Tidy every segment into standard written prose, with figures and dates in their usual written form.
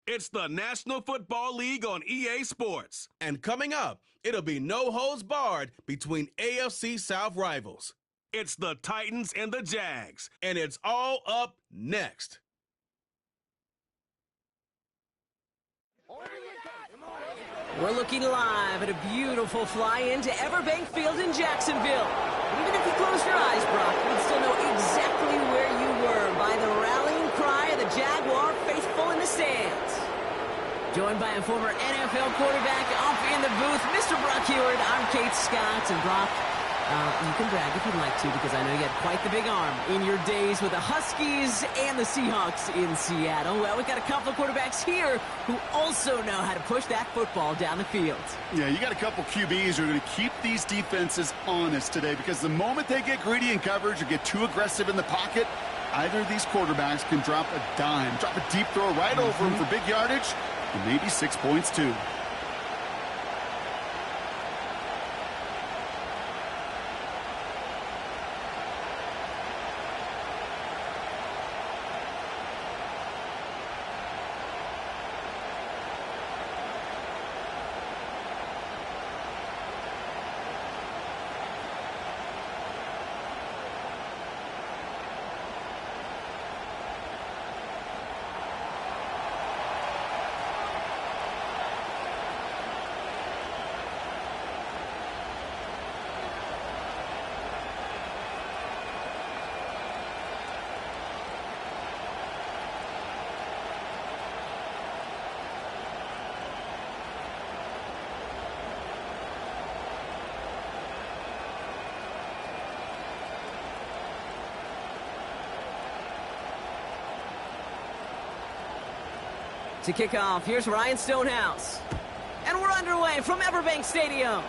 It's the National Football League on EA Sports. And coming up, it'll be no holds barred between AFC South rivals. It's the Titans and the Jags, and it's all up next. We're looking live at a beautiful fly-in to Everbank Field in Jacksonville. Even if you closed your eyes, Brock, you'd still know exactly where you were by the rallying cry of the Jaguar faithful in the stands. Joined by a former NFL quarterback up in the booth, Mr. Brock Heward. I'm Kate Scott, and Brock, you can brag if you'd like to, because I know you had quite the big arm in your days with the Huskies and the Seahawks in Seattle. Well, we've got a couple of quarterbacks here who also know how to push that football down the field. Yeah, you got a couple QBs who are going to keep these defenses honest today, because the moment they get greedy in coverage or get too aggressive in the pocket, either of these quarterbacks can drop a dime, drop a deep throw right over them for big yardage, and maybe 6 points too. To kick off, here's Ryan Stonehouse. And we're underway from Everbank Stadium.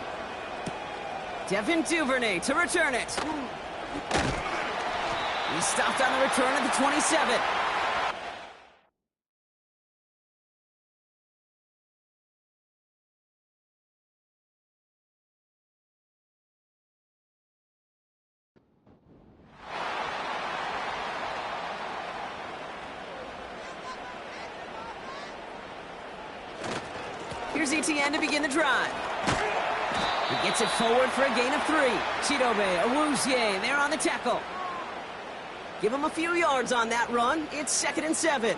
Devin Duvernay to return it. He stopped on the return at the 27. Here's ETN to begin the drive. He gets it forward for a gain of 3. Chidobe Awuzie there on the tackle. Give him a few yards on that run. It's 2nd and 7.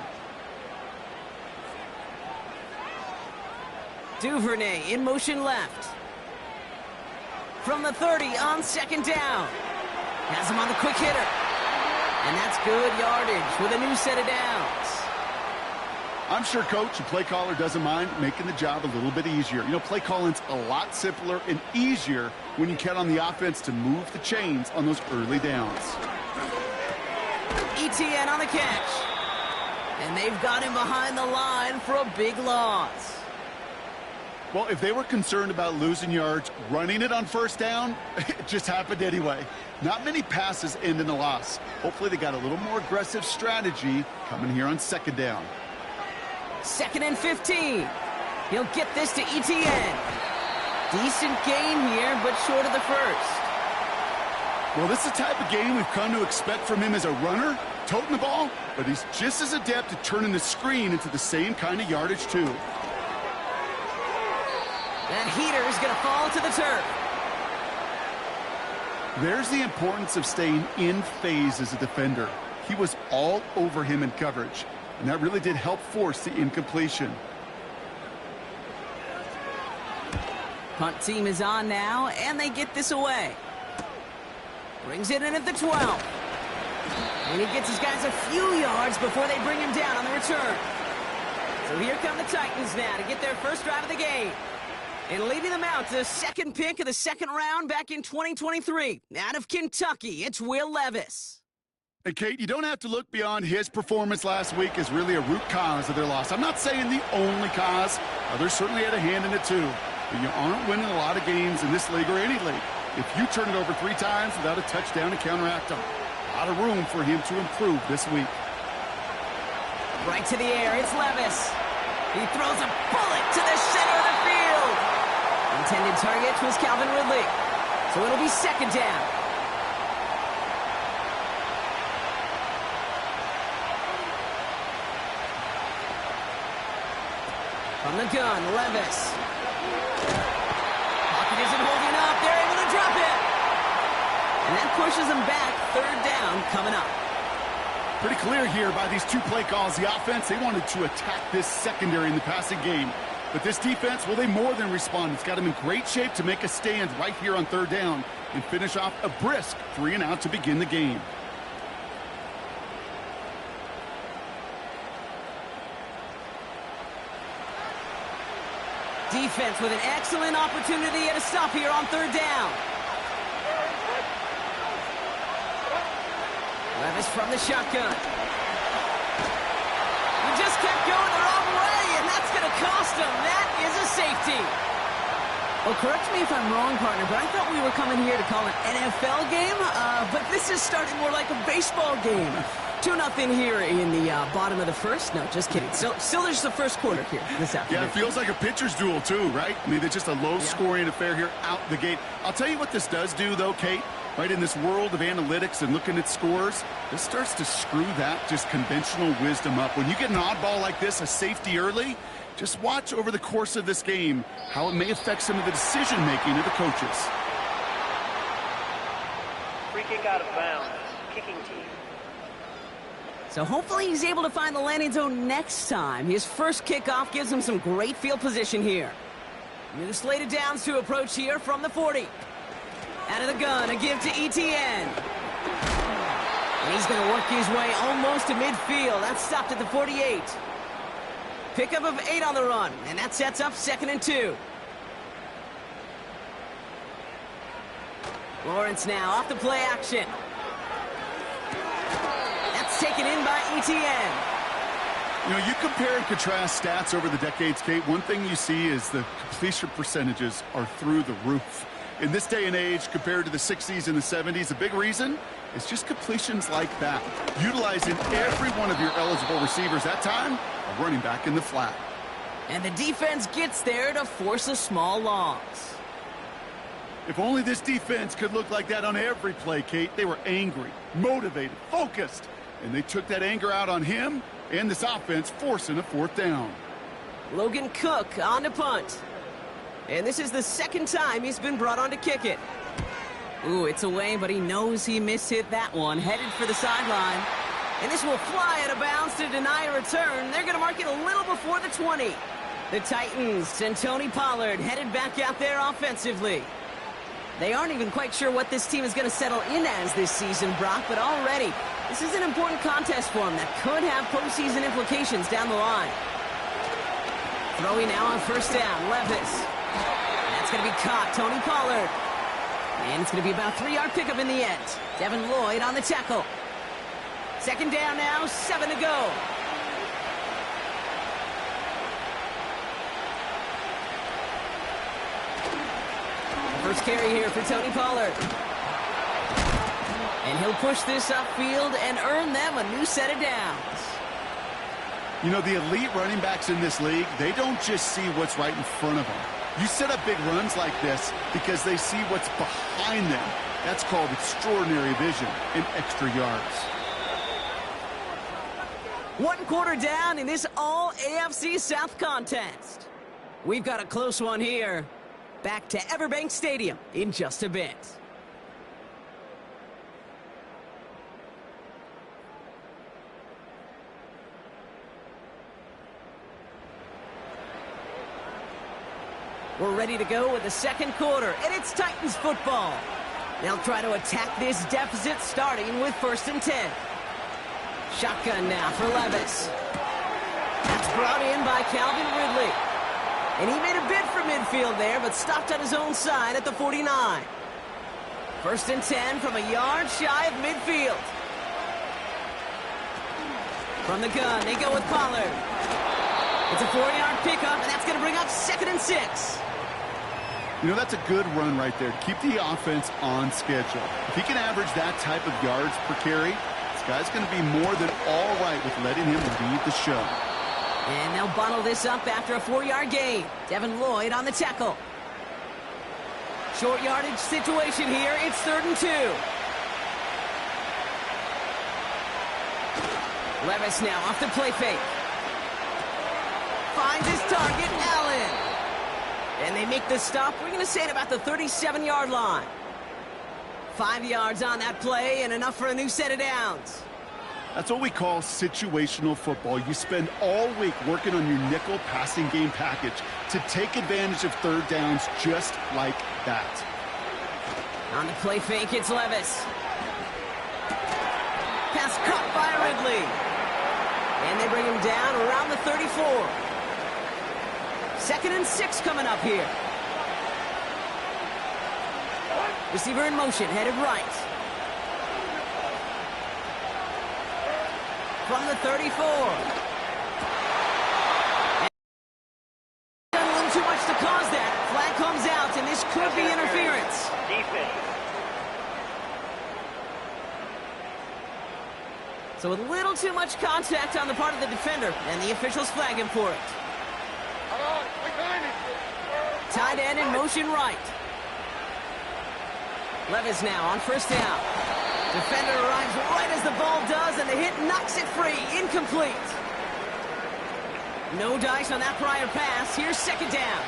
Duvernay in motion left. From the 30 on 2nd down. Has him on the quick hitter. And that's good yardage with a new set of downs. I'm sure coach and play caller doesn't mind making the job a little bit easier. You know, play calling's a lot simpler and easier when you count on the offense to move the chains on those early downs. ETN on the catch. And they've got him behind the line for a big loss. Well, if they were concerned about losing yards, running it on 1st down, it just happened anyway. Not many passes end in a loss. Hopefully they got a little more aggressive strategy coming here on 2nd down. 2nd and 15. He'll get this to ETN. Decent gain here, but short of the first. Well, this is the type of game we've come to expect from him as a runner, toting the ball, but he's just as adept at turning the screen into the same kind of yardage, too. That heater is going to fall to the turf. There's the importance of staying in phase as a defender. He was all over him in coverage, and that really did help force the incompletion. Punt team is on now, and they get this away. Brings it in at the 12. And he gets his guys a few yards before they bring him down on the return. So here come the Titans now to get their first drive of the game. And leading them out to the 2nd pick of the 2nd round back in 2023. Out of Kentucky, it's Will Levis. And Kate, you don't have to look beyond his performance last week as really a root cause of their loss. I'm not saying the only cause. Others certainly had a hand in it too. But you aren't winning a lot of games in this league or any league if you turn it over 3 times without a touchdown to counteract them. A lot of room for him to improve this week. Right to the air, it's Levis. He throws a bullet to the center of the field. Intended target was Calvin Ridley. So it'll be 2nd down. From the gun, Levis. Pocket isn't holding up. They're able to drop it. And that pushes them back. Third down coming up. Pretty clear here by these two play calls. The offense, they wanted to attack this secondary in the passing game. But this defense, well, they more than respond. It's got them in great shape to make a stand right here on third down and finish off a brisk 3-and-out to begin the game. Defense with an excellent opportunity at a stop here on third down. Levis from the shotgun. He just kept going the wrong way, and that's going to cost him. That is a safety. Well, correct me if I'm wrong, partner, but I thought we were coming here to call an NFL game, but this is starting more like a baseball game. 2-0 here in the bottom of the first. No, just kidding. Still there's the first quarter here this afternoon. Yeah, it feels like a pitcher's duel too, right? I mean, it's just a low-scoring affair here out the gate. I'll tell you what this does do, though, Kate. Right, in this world of analytics and looking at scores, this starts to screw that just conventional wisdom up. When you get an oddball like this, a safety early, just watch over the course of this game how it may affect some of the decision-making of the coaches. Free kick out of bounds. Kicking team. So hopefully he's able to find the landing zone next time. His first kickoff gives him some great field position here. The slated downs to approach here from the 40. Out of the gun, a give to Etienne. And he's going to work his way almost to midfield. That's stopped at the 48. Pickup of 8 on the run, and that sets up 2nd and 2. Lawrence now off the play action. That's taken in by Etienne. You know, you compare and contrast stats over the decades, Kate. One thing you see is the completion percentages are through the roof. In this day and age, compared to the 60s and the 70s, a big reason is just completions like that. Utilizing every one of your eligible receivers. That time, a running back in the flat. And the defense gets there to force a small loss. If only this defense could look like that on every play, Kate. They were angry, motivated, focused, and they took that anger out on him and this offense, forcing a 4th down. Logan Cook on to punt. And this is the 2nd time he's been brought on to kick it. Ooh, it's away, but he knows he mishit that one. Headed for the sideline. And this will fly out of bounds to deny a return. They're going to mark it a little before the 20. The Titans and Tony Pollard headed back out there offensively. They aren't even quite sure what this team is going to settle in as this season, Brock, but already this is an important contest for them that could have postseason implications down the line. Throwing now on 1st down, Levis. That's going to be caught, Tony Pollard. And it's going to be about a 3-yard pickup in the end. Devin Lloyd on the tackle. 2nd down now, 7 to go. First carry here for Tony Pollard. And he'll push this upfield and earn them a new set of downs. You know, the elite running backs in this league, they don't just see what's right in front of them. You set up big runs like this because they see what's behind them. That's called extraordinary vision and extra yards. 1 quarter down in this all-AFC South contest. We've got a close one here. Back to Everbank Stadium in just a bit. We're ready to go with the 2nd quarter, and it's Titans football. They'll try to attack this deficit starting with 1st and 10. Shotgun now for Levis. That's brought in by Calvin Ridley. And he made a bid for midfield there, but stopped on his own side at the 49. 1st and 10 from a yard shy of midfield. From the gun, they go with Pollard. It's a 4-yard pickup, and that's going to bring up 2nd and 6. You know, that's a good run right there to keep the offense on schedule. If he can average that type of yards per carry, this guy's going to be more than all right with letting him lead the show. And they'll bottle this up after a 4-yard gain. Devin Lloyd on the tackle. Short yardage situation here. It's 3rd and 2. Levis now off the play fake. finds his target, Allen. And they make the stop, we're going to say, at about the 37-yard line. 5 yards on that play and enough for a new set of downs. That's what we call situational football. You spend all week working on your nickel passing game package to take advantage of third downs just like that. On the play fake, it's Levis. Pass caught by Ridley. And they bring him down around the 34. 2nd and 6 coming up here. Receiver in motion, headed right. From the 34. And a little too much to cause that. Flag comes out, and this could be interference. Defense. So a little too much contact on the part of the defender, and the officials flag him for it. Tight end in motion right. Levis now on 1st down. Defender arrives right as the ball does, and the hit knocks it free. Incomplete. No dice on that prior pass. Here's 2nd down.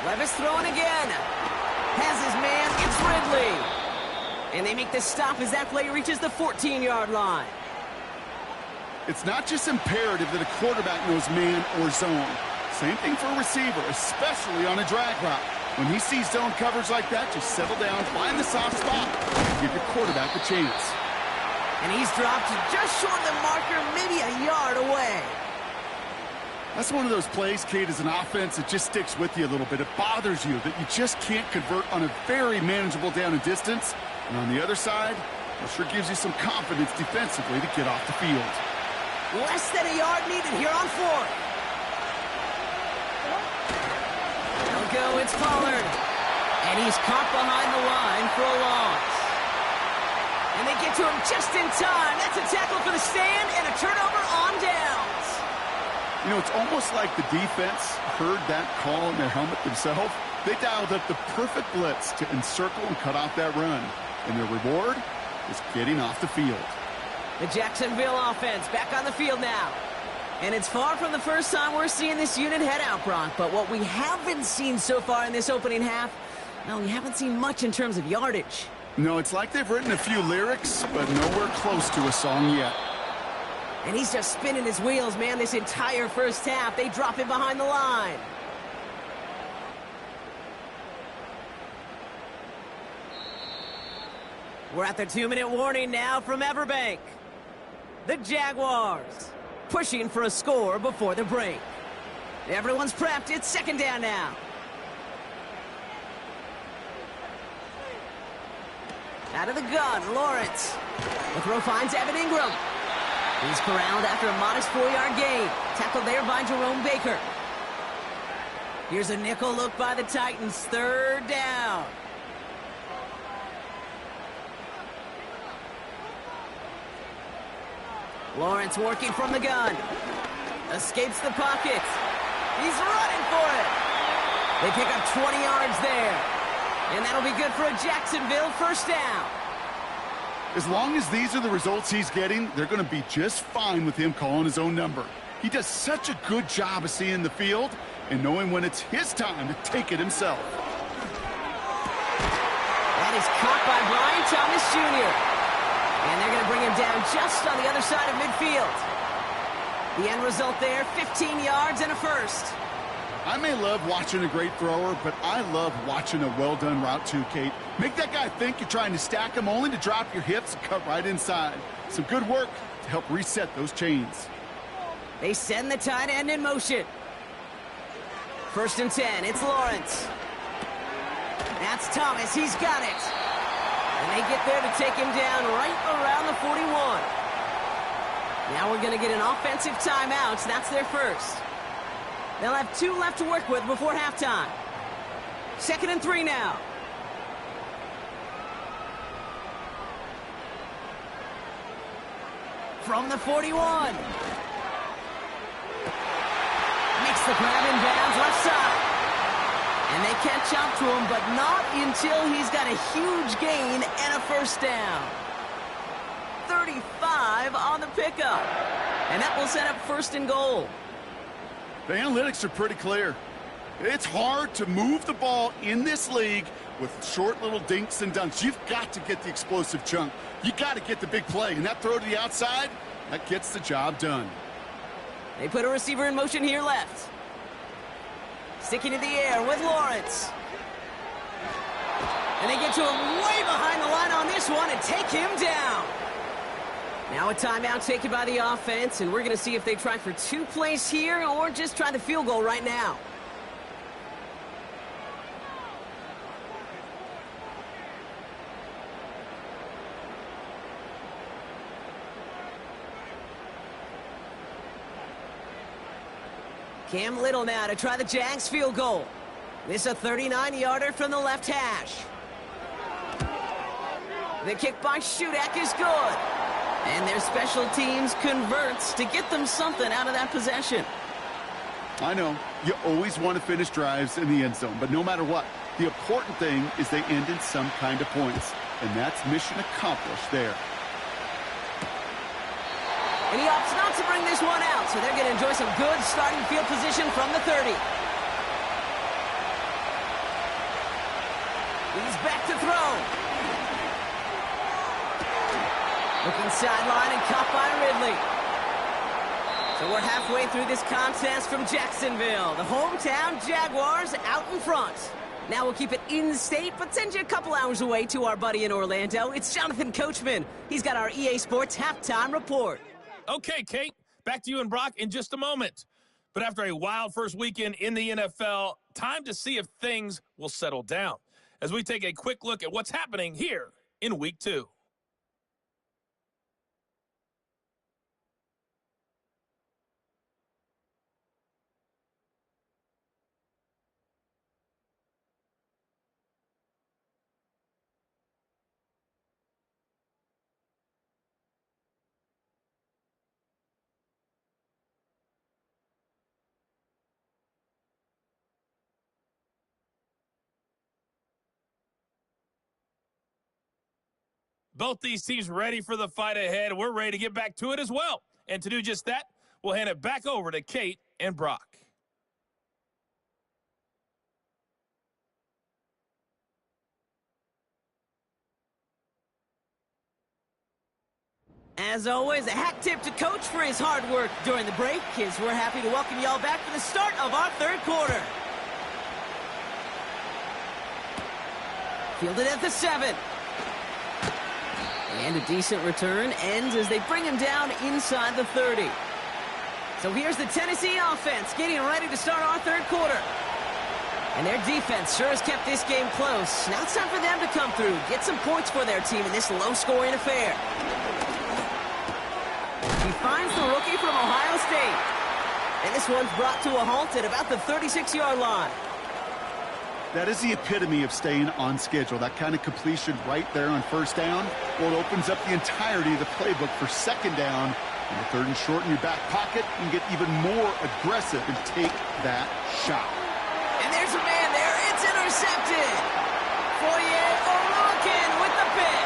Levis throwing again. Has his man. It's Ridley. And they make the stop as that play reaches the 14-yard line. It's not just imperative that a quarterback knows man or zone. Same thing for a receiver, especially on a drag route. When he sees zone coverage like that, just settle down, find the soft spot, and give your quarterback a chance. And he's dropped just short of the marker, maybe a yard away. That's one of those plays, Kate, as an offense, it just sticks with you a little bit. It bothers you that you just can't convert on a very manageable down and distance. And on the other side, it sure gives you some confidence defensively to get off the field. Less than a yard needed here on 4th. They'll go, it's Pollard. And he's caught behind the line for a loss. And they get to him just in time. That's a tackle for the stand and a turnover on downs. You know, it's almost like the defense heard that call in their helmet themselves. They dialed up the perfect blitz to encircle and cut off that run. And their reward is getting off the field. The Jacksonville offense back on the field now. And it's far from the first time we're seeing this unit head out, Brock. But what we haven't seen so far in this opening half, well, we haven't seen much in terms of yardage. No, it's like they've written a few lyrics, but nowhere close to a song yet. And he's just spinning his wheels, man, this entire first half. They drop him behind the line. We're at the 2-minute warning now from Everbank. The Jaguars pushing for a score before the break. Everyone's prepped. It's 2nd down now. Out of the gun, Lawrence. The throw finds Evan Ingram. He's corralled after a modest 4-yard gain. Tackled there by Jerome Baker. Here's a nickel look by the Titans. 3rd down. Lawrence working from the gun. Escapes the pocket. He's running for it. They pick up 20 yards there. And that'll be good for a Jacksonville 1st down. As long as these are the results he's getting, they're going to be just fine with him calling his own number. He does such a good job of seeing the field and knowing when it's his time to take it himself. That is caught by Brian Thomas Jr. And they're going to bring him down just on the other side of midfield. The end result there, 15 yards and a 1st. I may love watching a great thrower, but I love watching a well-done route too, Kate. Make that guy think you're trying to stack him only to drop your hips and cut right inside. Some good work to help reset those chains. They send the tight end in motion. 1st and 10, it's Lawrence. That's Thomas, he's got it. And they get there to take him down right around the 41. Now we're going to get an offensive timeout, so that's their first. They'll have 2 left to work with before halftime. 2nd and 3 now. From the 41. Makes the grab in bounds left side. And they catch up to him, but not until he's got a huge gain and a 1st down. 35 on the pickup. And that will set up 1st and goal. The analytics are pretty clear. It's hard to move the ball in this league with short little dinks and dunks. You've got to get the explosive chunk. You got to get the big play. And that throw to the outside, that gets the job done. They put a receiver in motion here left. Sticking in the air with Lawrence. And they get to him way behind the line on this one and take him down. Now a timeout taken by the offense, and we're going to see if they try for 2 plays here or just try the field goal right now. Cam Little now to try the Jags field goal. This a 39-yarder from the left hash. The kick by Shudak is good. And their special teams converts to get them something out of that possession. I know, you always want to finish drives in the end zone, but no matter what, the important thing is they end in some kind of points. And that's mission accomplished there. And he opts not to bring this one out, so they're going to enjoy some good starting field position from the 30. He's back to throw. Looking sideline and caught by Ridley. So we're halfway through this contest from Jacksonville. The hometown Jaguars out in front. Now we'll keep it in-state, but send you a couple hours away to our buddy in Orlando. It's Jonathan Coachman. He's got our EA Sports halftime report. Okay, Kate, back to you and Brock in just a moment. But after a wild first weekend in the NFL, time to see if things will settle down as we take a quick look at what's happening here in Week 2. Both these teams ready for the fight ahead. We're ready to get back to it as well. And to do just that, we'll hand it back over to Kate and Brock. As always, a hat tip to Coach for his hard work during the break, as we're happy to welcome y'all back for the start of our 3rd quarter. Fielded at the 7. And a decent return ends as they bring him down inside the 30. So here's the Tennessee offense getting ready to start our 3rd quarter. And their defense sure has kept this game close. Now it's time for them to come through, get some points for their team in this low-scoring affair. He finds the rookie from Ohio State. And this one's brought to a halt at about the 36-yard line. That is the epitome of staying on schedule. That kind of completion right there on 1st down. Well, it opens up the entirety of the playbook for 2nd down. And the 3rd and short in your back pocket, you can get even more aggressive and take that shot. And there's a man there. It's intercepted. Foyer Orokin with the pick.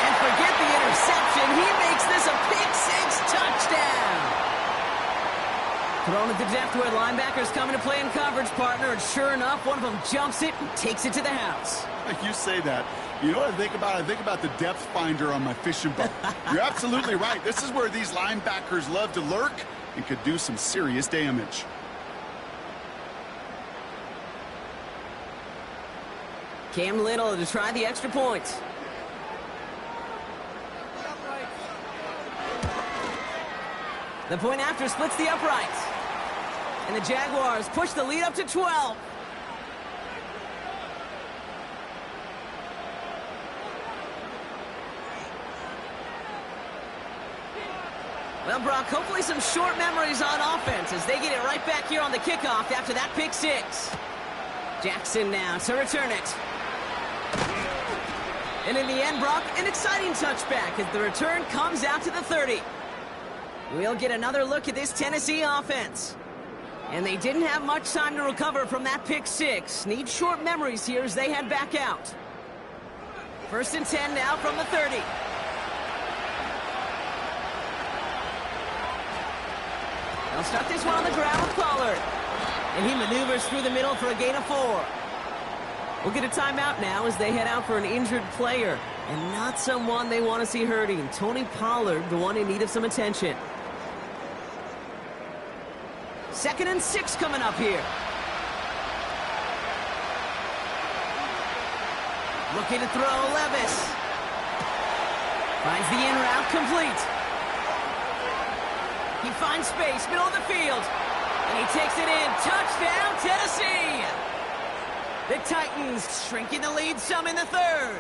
And forget the interception. He makes this a pick-6 touchdown. Thrown at the depth where linebackers coming to play in coverage, partner, and sure enough, one of them jumps it and takes it to the house. You say that. You know what I think about? I think about the depth finder on my fishing boat. You're absolutely right. This is where these linebackers love to lurk and could do some serious damage. Cam Little to try the extra points. The point after splits the uprights. And the Jaguars push the lead up to 12. Well, Brock, hopefully some short memories on offense as they get it right back here on the kickoff after that pick-6. Jackson now to return it. And in the end, Brock, an exciting touchback as the return comes out to the 30. We'll get another look at this Tennessee offense. And they didn't have much time to recover from that pick-6. Need short memories here as they head back out. 1st and 10 now from the 30. They'll start this one on the ground with Pollard. And he maneuvers through the middle for a gain of 4. We'll get a timeout now as they head out for an injured player. And not someone they want to see hurting. Tony Pollard, the one in need of some attention. 2nd and 6 coming up here. Looking to throw, Levis. Finds the in route complete. He finds space, middle of the field. And he takes it in. Touchdown, Tennessee! The Titans shrinking the lead some in the 3rd.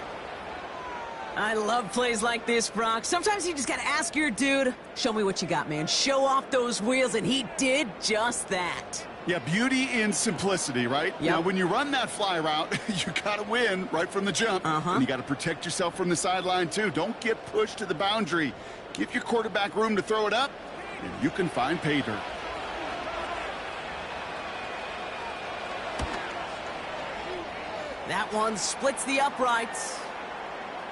I love plays like this, Brock. Sometimes you just got to ask your dude, show me what you got, man. Show off those wheels, and he did just that. Yeah, beauty in simplicity, right? Yep. Now, when you run that fly route, you got to win right from the jump. And you got to protect yourself from the sideline, too. Don't get pushed to the boundary. Give your quarterback room to throw it up, and you can find pay dirt. That one splits the uprights.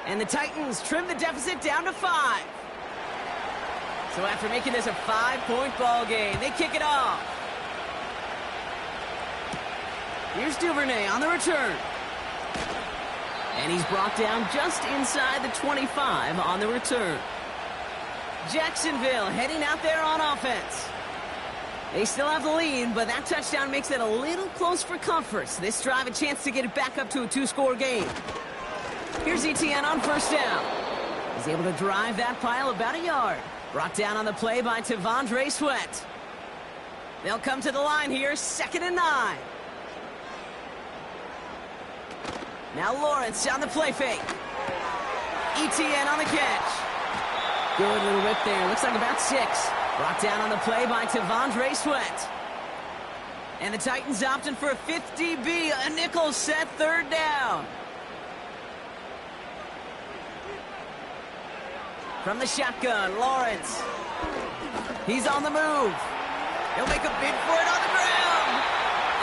And the Titans trim the deficit down to 5. So after making this a 5-point ball game, they kick it off. Here's Duvernay on the return. And he's brought down just inside the 25 on the return. Jacksonville heading out there on offense. They still have the lead, but that touchdown makes it a little close for comfort. So this drive a chance to get it back up to a 2-score game. Here's Etienne on 1st down. He's able to drive that pile about a yard. Brought down on the play by T'Vondre Sweat. They'll come to the line here, 2nd and 9. Now Lawrence on the play fake. Etienne on the catch. Good little rip there. Looks like about 6. Brought down on the play by T'Vondre Sweat. And the Titans opting for a 50B, a nickel set 3rd down. From the shotgun, Lawrence. He's on the move. He'll make a bid for it on the ground.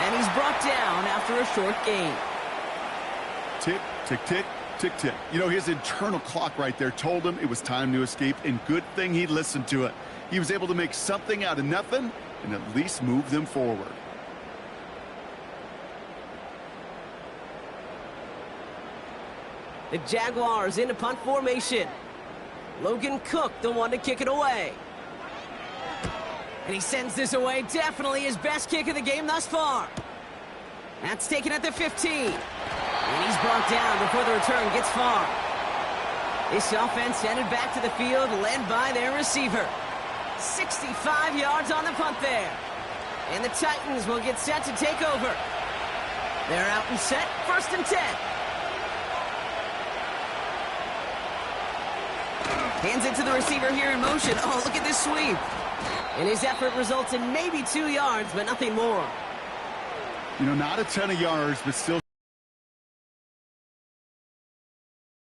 And he's brought down after a short gain. Tick, tick, tick, tick, tick. You know, his internal clock right there told him it was time to escape, and good thing he listened to it. He was able to make something out of nothing and at least move them forward. The Jaguars into punt formation. Logan Cook, the one to kick it away. And he sends this away. Definitely his best kick of the game thus far. That's taken at the 15. And he's brought down before the return gets far. This offense headed back to the field, led by their receiver. 65 yards on the punt there. And the Titans will get set to take over. They're out and set, 1st and 10. Hands it to the receiver here in motion. Oh, look at this sweep. And his effort results in maybe 2 yards, but nothing more. You know, not a ton of yards, but still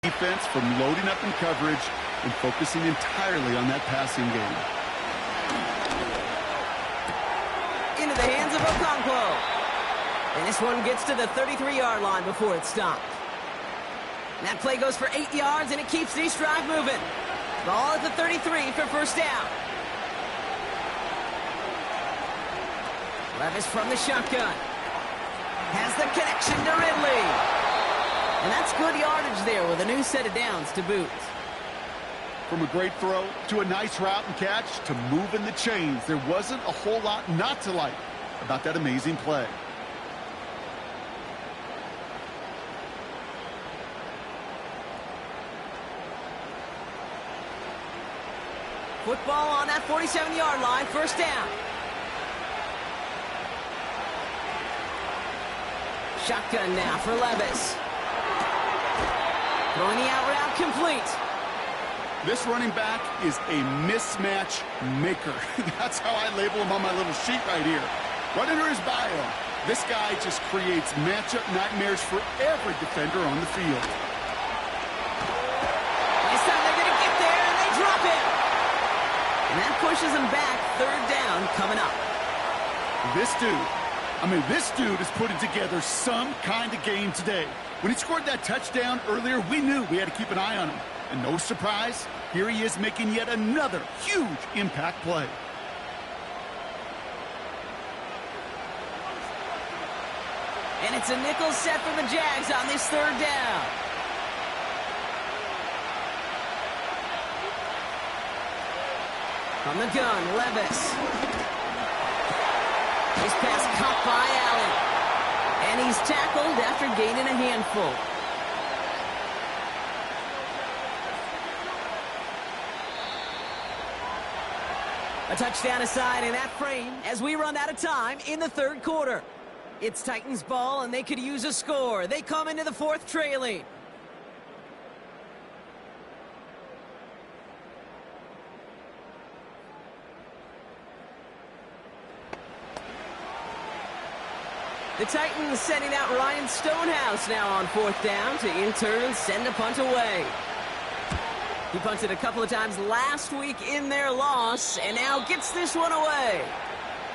defense from loading up in coverage and focusing entirely on that passing game. Into the hands of Okonkwo. And this one gets to the 33-yard line before it's stopped. And that play goes for 8 yards, and it keeps this drive moving. Ball at the 33 for 1st down. Levis from the shotgun. Has the connection to Ridley. And that's good yardage there with a new set of downs to boot. From a great throw to a nice route and catch to moving the chains, there wasn't a whole lot not to like about that amazing play. Football on that 47-yard line, 1st down. Shotgun now for Levis. Throwing the out route complete. This running back is a mismatch maker. That's how I label him on my little sheet right here. Right under his bio, this guy just creates matchup nightmares for every defender on the field. This time they're going to get there, and they drop it. And that pushes him back, 3rd down coming up. This dude is putting together some kind of game today. When he scored that touchdown earlier, we knew we had to keep an eye on him. And no surprise, here he is making yet another huge impact play. And it's a nickel set for the Jags on this third down. From the gun, Levis. This pass caught by Allen. And he's tackled after gaining a handful. A touchdown aside in that frame as we run out of time in the third quarter. It's Titans ball, and they could use a score. They come into the fourth trailing. The Titans sending out Ryan Stonehouse now on fourth down to in turn send a punt away. He punted a couple of times last week in their loss and now gets this one away.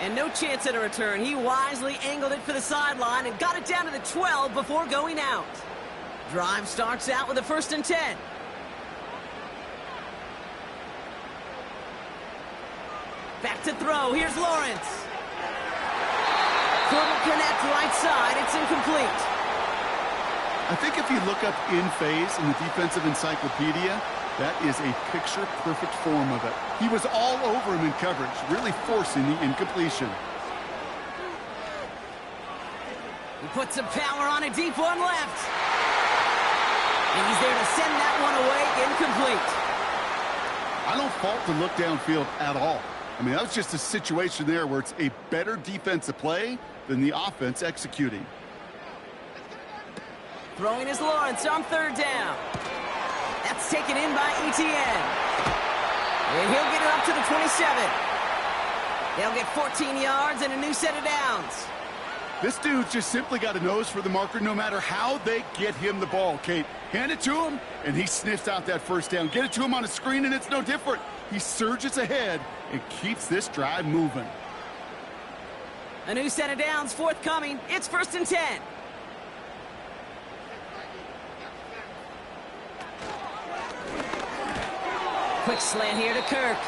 And no chance at a return. He wisely angled it for the sideline and got it down to the 12 before going out. Drive starts out with a 1st and 10. Back to throw. Here's Lawrence. Couldn't connect right side. It's incomplete. I think if you look up in phase in the defensive encyclopedia, that is a picture-perfect form of it. He was all over him in coverage, really forcing the incompletion. He puts some power on a deep one left. And he's there to send that one away, incomplete. I don't fault the look downfield at all. I mean, that was just a situation there where it's a better defensive play than the offense executing. Throwing is Lawrence on third down. That's taken in by Etienne. And he'll get it up to the 27. They'll get 14 yards and a new set of downs. This dude's just simply got a nose for the marker no matter how they get him the ball, Kate. Hand it to him, and he sniffs out that first down. Get it to him on a screen, and it's no different. He surges ahead and keeps this drive moving. A new set of downs forthcoming. It's 1st and 10. Quick slant here to Kirk.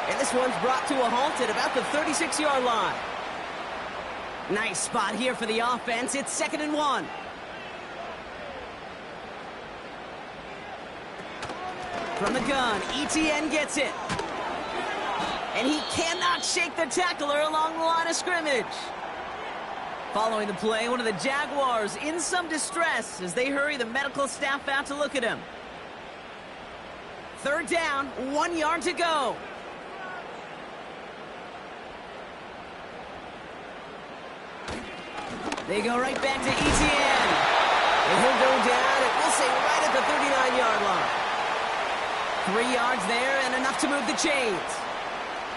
And this one's brought to a halt at about the 36-yard line. Nice spot here for the offense. It's 2nd and 1. From the gun, Etienne gets it. And he cannot shake the tackler along the line of scrimmage. Following the play, one of the Jaguars in some distress as they hurry the medical staff out to look at him. Third down, 1 yard to go. They go right back to Etienne. And he'll go down, and we'll say right at the 39-yard line. 3 yards there and enough to move the chains.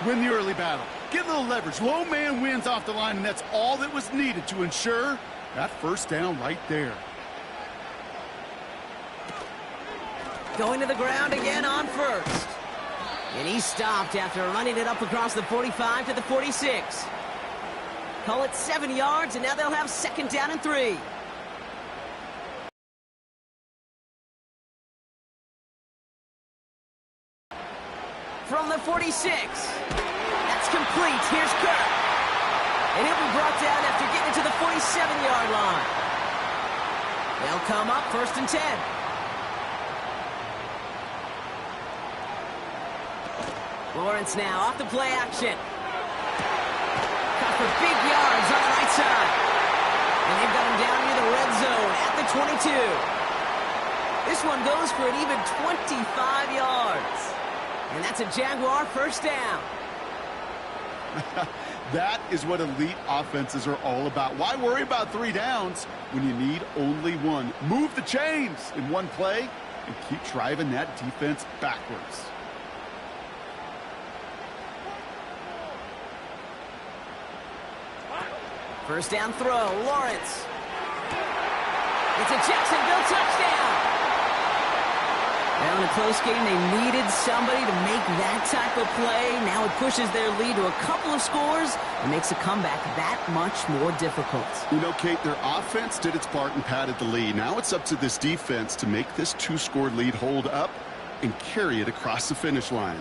Win the early battle. Get a little leverage. Low man wins off the line, and that's all that was needed to ensure that first down right there. Going to the ground again on first. And he stopped after running it up across the 45 to the 46. Call it 7 yards, and now they'll have 2nd down and 3. From the 46. That's complete. Here's Kirk. And he'll be brought down after getting to the 47-yard line. They'll come up 1st and 10. Lawrence now off the play action. Cut for big yards on the right side. And they've got him down near the red zone at the 22. This one goes for an even 25 yards. And that's a Jaguar first down. That is what elite offenses are all about. Why worry about 3 downs when you need only 1? Move the chains in one play and keep driving that defense backwards. First down throw, Lawrence. It's a Jacksonville touchdown. Now in a close game, they needed somebody to make that type of play. Now it pushes their lead to a couple of scores and makes a comeback that much more difficult. You know, Kate, their offense did its part and padded the lead. Now it's up to this defense to make this 2-score lead hold up and carry it across the finish line.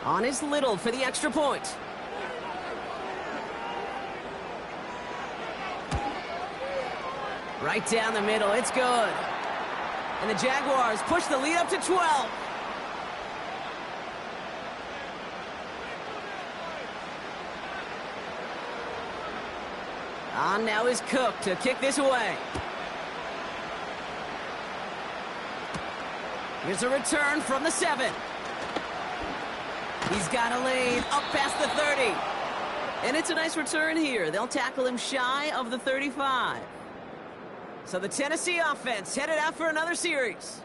On is Little for the extra point. Right down the middle. It's good. And the Jaguars push the lead up to 12. On now is Cook to kick this away. Here's a return from the 7. He's got a lane up past the 30. And it's a nice return here. They'll tackle him shy of the 35. So the Tennessee offense headed out for another series.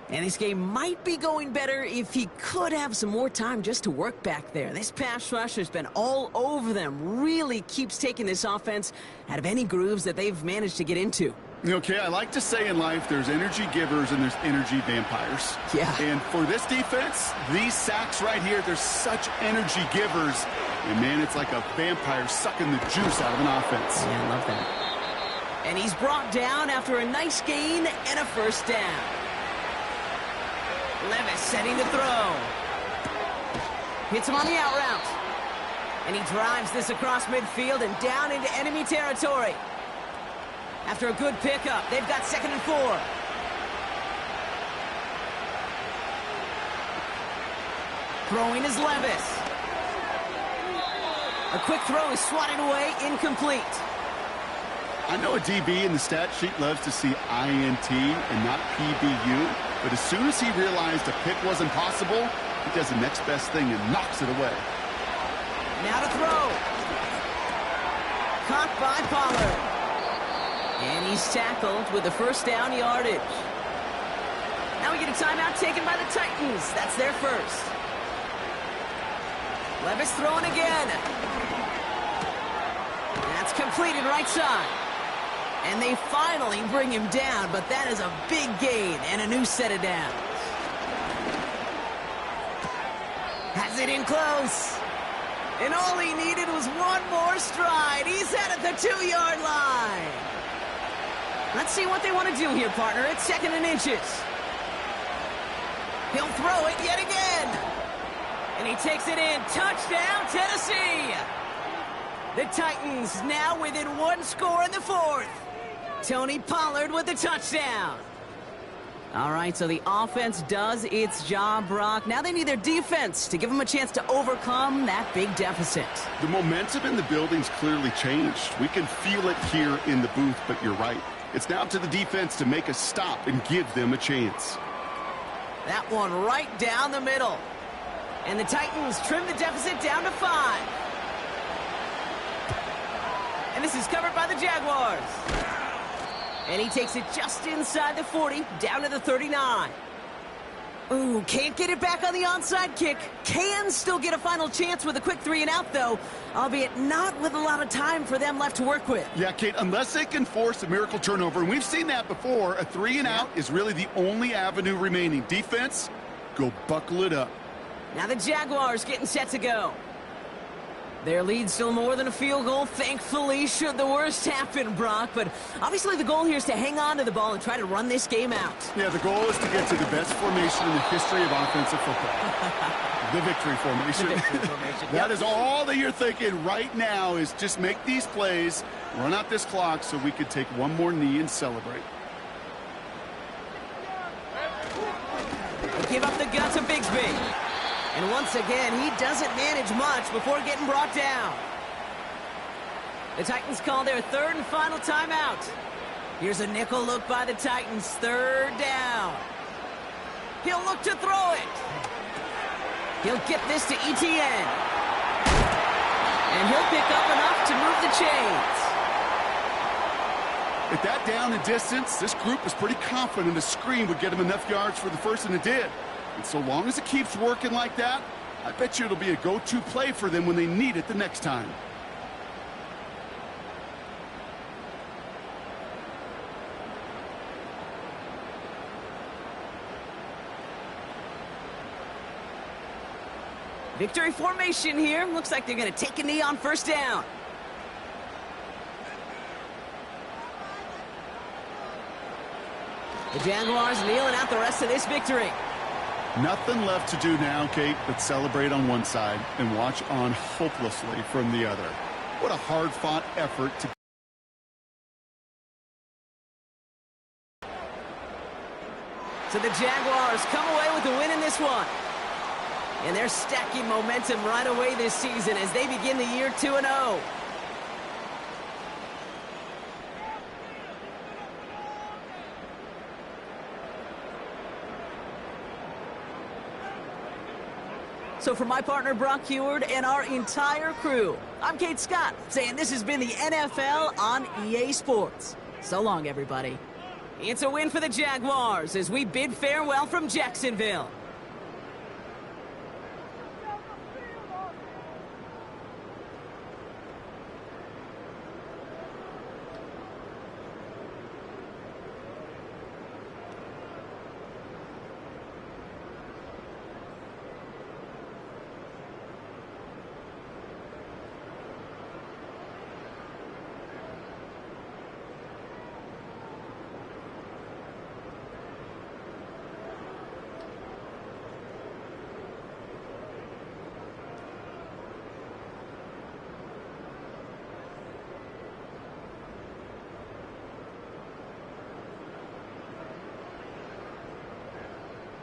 And this game might be going better if he could have some more time just to work back there. This pass rush has been all over them. Really keeps taking this offense out of any grooves that they've managed to get into. Okay, I like to say in life there's energy givers and there's energy vampires. Yeah. And for this defense, these sacks right here, they're such energy givers. And, man, it's like a vampire sucking the juice out of an offense. Yeah, I love that. And he's brought down after a nice gain and a first down. Levis setting the throw. Hits him on the out route. And he drives this across midfield and down into enemy territory. After a good pickup, they've got 2nd and 4. Throwing is Levis. A quick throw is swatted away, incomplete. I know a DB in the stat sheet loves to see INT and not PBU, but as soon as he realized a pick wasn't possible, he does the next best thing and knocks it away. Now to throw. Caught by Pollard. And he's tackled with the first down yardage. Now we get a timeout taken by the Titans. That's their first. Levis throwing again. That's completed right side. And they finally bring him down, but that is a big gain and a new set of downs. Has it in close. And all he needed was one more stride. He's at the 2-yard line. Let's see what they want to do here, partner. It's 2nd and inches. He'll throw it yet again. And he takes it in. Touchdown, Tennessee. The Titans now within 1 score in the 4th. Tony Pollard with the touchdown. All right, so the offense does its job, Brock. Now they need their defense to give them a chance to overcome that big deficit. The momentum in the building's clearly changed. We can feel it here in the booth, but you're right. It's now up to the defense to make a stop and give them a chance. That one right down the middle. And the Titans trim the deficit down to 5. And this is covered by the Jaguars. And he takes it just inside the 40, down to the 39. Ooh, can't get it back on the onside kick. Can still get a final chance with a quick 3-and-out, though, albeit not with a lot of time for them left to work with. Yeah, Kate, unless they can force a miracle turnover, and we've seen that before, a 3-and-out is really the only avenue remaining. Defense, go buckle it up. Now the Jaguars getting set to go. Their lead still more than a field goal, thankfully, should the worst happen, Brock. But obviously the goal here is to hang on to the ball and try to run this game out. Yeah, the goal is to get to the best formation in the history of offensive football. The victory formation. The victory formation. That is all that you're thinking right now is just make these plays, run out this clock so we could take one more knee and celebrate. Give up the gut to Bigsby. And once again, he doesn't manage much before getting brought down. The Titans call their 3rd and final timeout. Here's a nickel look by the Titans. 3rd down. He'll look to throw it. He'll get this to ETN. And he'll pick up enough to move the chains. At that down and distance, this group was pretty confident a screen would get him enough yards for the first, and it did. And so long as it keeps working like that, I bet you it'll be a go-to play for them when they need it the next time. Victory formation here. Looks like they're going to take a knee on 1st down. The Jaguars kneeling out the rest of this victory. Nothing left to do now, Kate, but celebrate on one side and watch on hopelessly from the other. What a hard-fought effort to So the Jaguars come away with the win in this one. And they're stacking momentum right away this season as they begin the year 2-0. So for my partner Brock Heward and our entire crew, I'm Kate Scott saying this has been the NFL on EA Sports. So long, everybody. It's a win for the Jaguars as we bid farewell from Jacksonville.